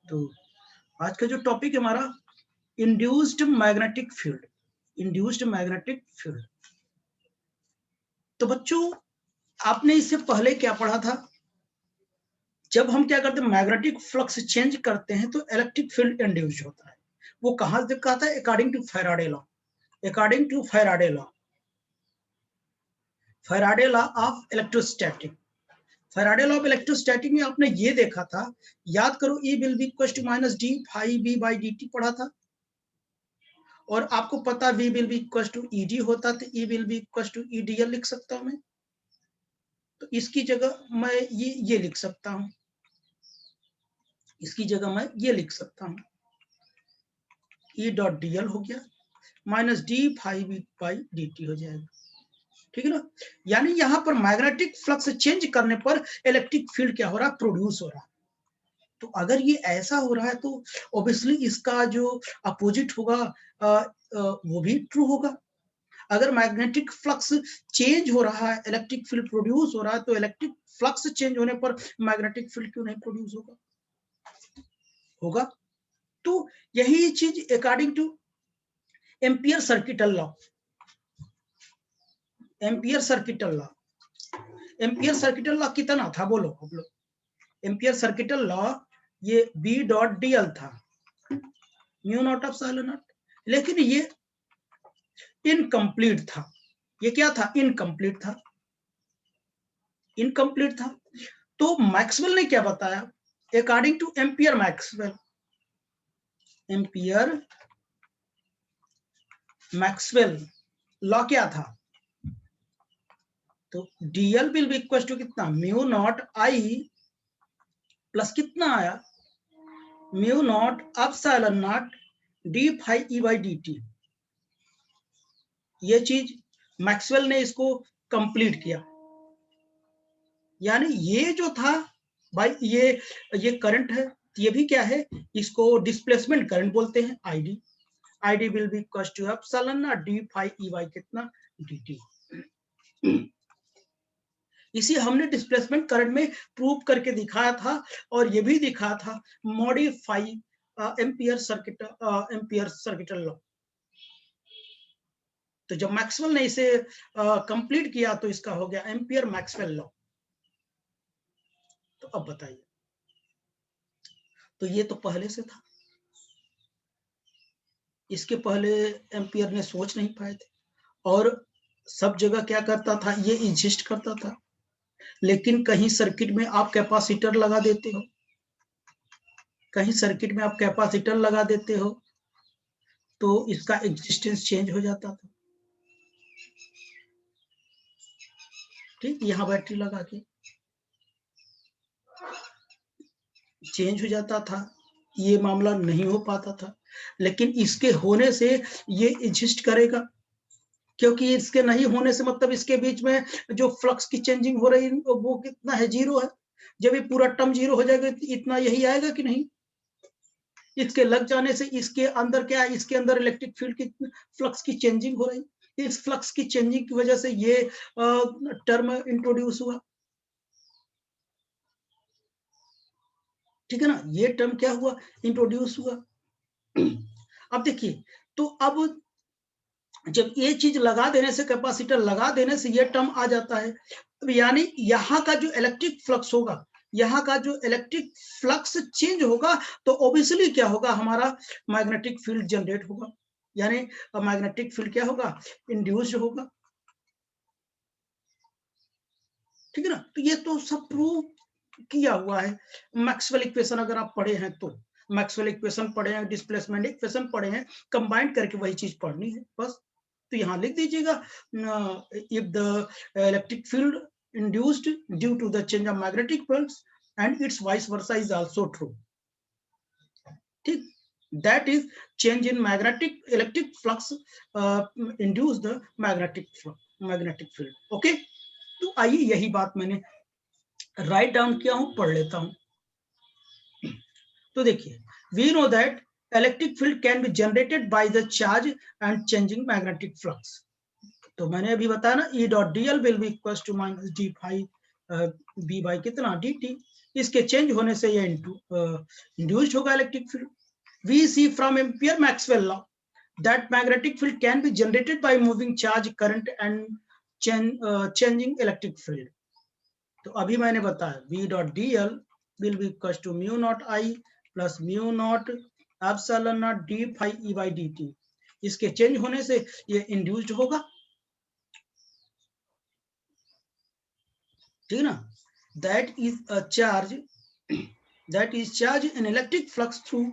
तो आज का जो टॉपिक है हमारा induced magnetic field, induced magnetic field. तो बच्चों आपने इससे पहले क्या पढ़ा था? जब हम क्या करते हैं मैग्नेटिक फ्लक्स चेंज करते हैं तो इलेक्ट्रिक फील्ड इंड्यूस होता है। वो कहां से दिखाता है? According to Faraday law, according to Faraday law, Faraday law of electrostatic. Faraday law of electrostatic में आपने ये देखा था, याद करो, E will be equal to minus d phi B by d t पढ़ा था। और आपको पता V will be equal to E d होता, तो E will be equal to E d l लिख सकता हूं मैं। तो इसकी जगह मैं ये लिख सकता हूं, इसकी जगह मैं ये लिख सकता हूं, E डॉट डी एल हो गया minus d phi B by d t हो जाएगा। ठीक है ना? यानी यहां पर मैग्नेटिक फ्लक्स चेंज करने पर इलेक्ट्रिक फील्ड क्या हो रहा है? प्रोड्यूस हो रहा है। तो अगर ये ऐसा हो रहा है तो ऑब्वियसली इसका जो अपोजिट होगा वो भी ट्रू होगा। अगर मैग्नेटिक फ्लक्स चेंज हो रहा है, इलेक्ट्रिक फील्ड प्रोड्यूस हो रहा है, तो इलेक्ट्रिक फ्लक्स चेंज होने पर मैग्नेटिक फील्ड क्यों नहीं प्रोड्यूस होगा? होगा। तो यही चीज according to ampere circuital law, ampere circuital law, ampere circuital law कितना था बोलो आप लोग? एम्पियर सर्किटल लॉ ये B डॉट डी एल था, mu naught of silo not, लेकिन ये इनकम्प्लीट था। ये क्या था? इनकम्प्लीट था, इनकम्प्लीट था। तो मैक्सवेल ने क्या बताया? According to Ampere Maxwell, Ampere Maxwell law क्या था? तो dl will be equal to कितना? म्यू नॉट आई प्लस कितना आया? Mu naught epsilon naught d phi E by d t. ये चीज मैक्सवेल ने इसको कंप्लीट किया। यानी ये जो था भाई, ये करंट है, ये भी क्या है? इसको डिस्प्लेसमेंट करंट बोलते हैं, ID. ID will be equal to epsilon naught d phi E by कितना? dt। इसी हमने डिस्प्लेसमेंट करंट में प्रूव करके दिखाया था, और ये भी दिखाया था मॉडिफाई एम्पियर सर्किटल लॉ। तो जब मैक्सवेल ने इसे कंप्लीट किया तो इसका हो गया एम्पियर मैक्सवेल लॉ। तो अब बताइए, तो ये तो पहले से था, इसके पहले एम्पियर ने सोच नहीं पाए थे, और सब जगह क्या करता था? ये इंसिस्ट करता था। लेकिन कहीं सर्किट में आप कैपेसिटर लगा देते हो, कहीं सर्किट में आप कैपेसिटर लगा देते हो, तो इसका एग्जिस्टेंस चेंज हो जाता था। ठीक, यहां बैटरी लगा के चेंज हो जाता था, ये मामला नहीं हो पाता था। लेकिन इसके होने से ये एग्जिस्ट करेगा, क्योंकि इसके नहीं होने से मतलब इसके बीच में जो फ्लक्स की चेंजिंग हो रही वो कितना है? जीरो है। जब ये पूरा टर्म जीरो हो जाएगा इतना यही आएगा कि नहीं? इसके लग जाने से इसके अंदर क्या है? इसके अंदर इलेक्ट्रिक फील्ड की फ्लक्स की चेंजिंग हो रही, इस फ्लक्स की चेंजिंग की वजह से ये टर्म इंट्रोड्यूस हुआ। ठीक है ना? ये टर्म क्या हुआ? इंट्रोड्यूस हुआ। अब देखिए, तो अब जब ये चीज लगा देने से, कैपेसिटर लगा देने से ये टर्म आ जाता है, यानी यहाँ का जो इलेक्ट्रिक फ्लक्स होगा, यहाँ का जो इलेक्ट्रिक फ्लक्स चेंज होगा, तो ऑब्वियसली क्या होगा? हमारा मैग्नेटिक फील्ड जनरेट होगा, यानी मैग्नेटिक फील्ड क्या होगा? इंड्यूस्ड होगा। ठीक है ना? तो ये तो सब प्रूव किया हुआ है। मैक्सवेल इक्वेशन अगर आप पढ़े हैं तो, मैक्सवेल इक्वेशन पढ़े हैं, डिस्प्लेसमेंट इक्वेशन पढ़े हैं, कंबाइन करके वही चीज पढ़नी है बस। तो यहां लिख दीजिएगा, if the electric field induced due to the change of magnetic fields and its vice versa is also true. ठीक, that is change in magnetic electric flux induce the magnetic field. Okay, तो आइए यही बात मैंने write down किया हूं, पढ़ लेता हूं। तो देखिए, we know that electric field can be generated by the charge and changing magnetic flux. तो मैंने अभी बताया ना, E dot d l will be equal to minus d phi B by कितना डी टी, इसके चेंज होने से ये इंड्यूस्ड होगा electric field. We see from Ampere Maxwell law that magnetic field can be generated by moving charge current and changing electric field. तो अभी मैंने बताया B dot d l will be equal to mu naught I plus mu naught epsilon naught d phi E by d t. इसके change होने से ये induced होगा, ठीक है ना। That is a charge, that is charge in electric flux through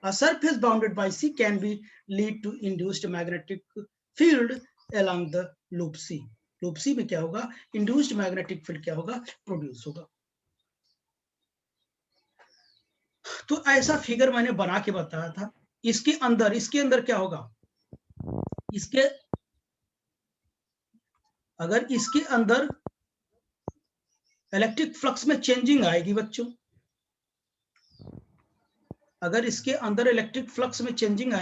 a surface bounded by C can be lead to induced magnetic field along the loop C. loop C में क्या होगा, induced magnetic field क्या होगा, produce होगा। तो ऐसा figure मैंने बना के बताया था। इसके अंदर क्या होगा, इसके अगर इसके अंदर इलेक्ट्रिक फ्लक्स में चेंजिंग आएगी बच्चों, अगर इसके अंदर इलेक्ट्रिक फ्लक्स में चेंजिंग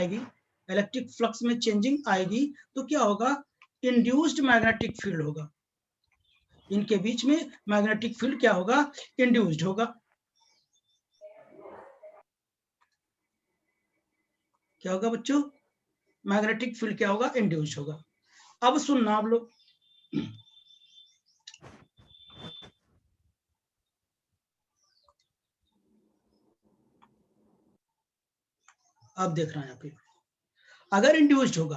आएगी तो क्या होगा, इंड्यूस्ड मैग्नेटिक फील्ड होगा। इनके बीच में मैग्नेटिक फील्ड क्या होगा, इंड्यूस्ड होगा। क्या होगा बच्चों, मैग्नेटिक फील्ड क्या होगा, इंड्यूस्ड होगा। अब सुनना आप लोग, अब देख रहे हैं यहाँ पे, अगर इंड्यूस्ड होगा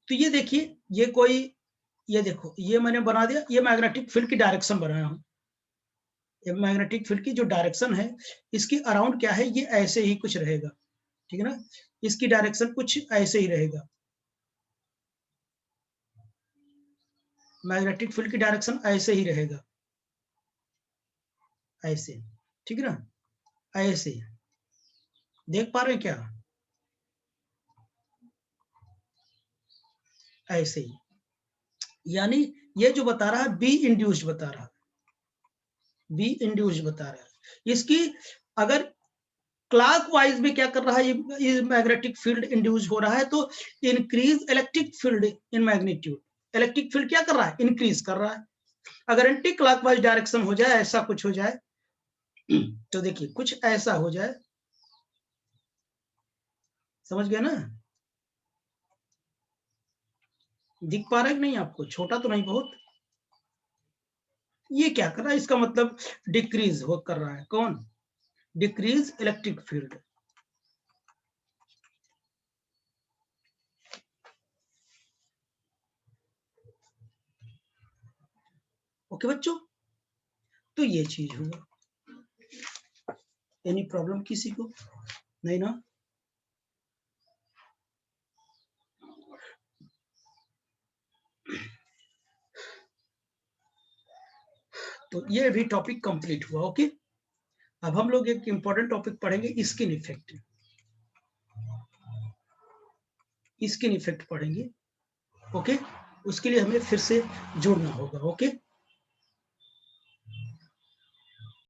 तो ये देखिए, ये देखो, ये मैंने बना दिया, ये मैग्नेटिक फील्ड की डायरेक्शन बनाया हूं। ये मैग्नेटिक फील्ड की जो डायरेक्शन है, इसके अराउंड क्या है, ये ऐसे ही कुछ रहेगा, ठीक है ना। इसकी डायरेक्शन कुछ ऐसे ही रहेगा, मैग्नेटिक फील्ड की डायरेक्शन ऐसे ही रहेगा, ऐसे, ठीक है ना, ऐसे। देख पा रहे हैं क्या, ऐसे ही। यानी ये जो बता रहा है बी इंड्यूस्ड बता रहा है, बी इंड्यूस्ड बता रहा है। इसकी अगर क्लॉकवाइज में क्या कर रहा है, ये मैग्नेटिक फील्ड इंड्यूस हो रहा है, तो increase electric field in magnitude, electric field क्या कर रहा है, इंक्रीज कर रहा है। अगर एंटी क्लॉकवाइज डायरेक्शन हो जाए, ऐसा कुछ हो जाए, तो देखिए कुछ ऐसा हो जाए, समझ गया ना, दिख पा रहा है कि नहीं आपको, छोटा तो नहीं बहुत। ये क्या कर रहा है, इसका मतलब डिक्रीज हो कर रहा है, कौन, डिक्रीज इलेक्ट्रिक फील्ड। ओके बच्चों, तो ये चीज होगा। एनी प्रॉब्लम किसी को नहीं ना। तो ये भी टॉपिक कंप्लीट हुआ। ओके, अब हम लोग एक इंपॉर्टेंट टॉपिक पढ़ेंगे, स्किन इफेक्ट। स्किन इफेक्ट पढ़ेंगे, ओके। उसके लिए हमें फिर से जुड़ना होगा, ओके।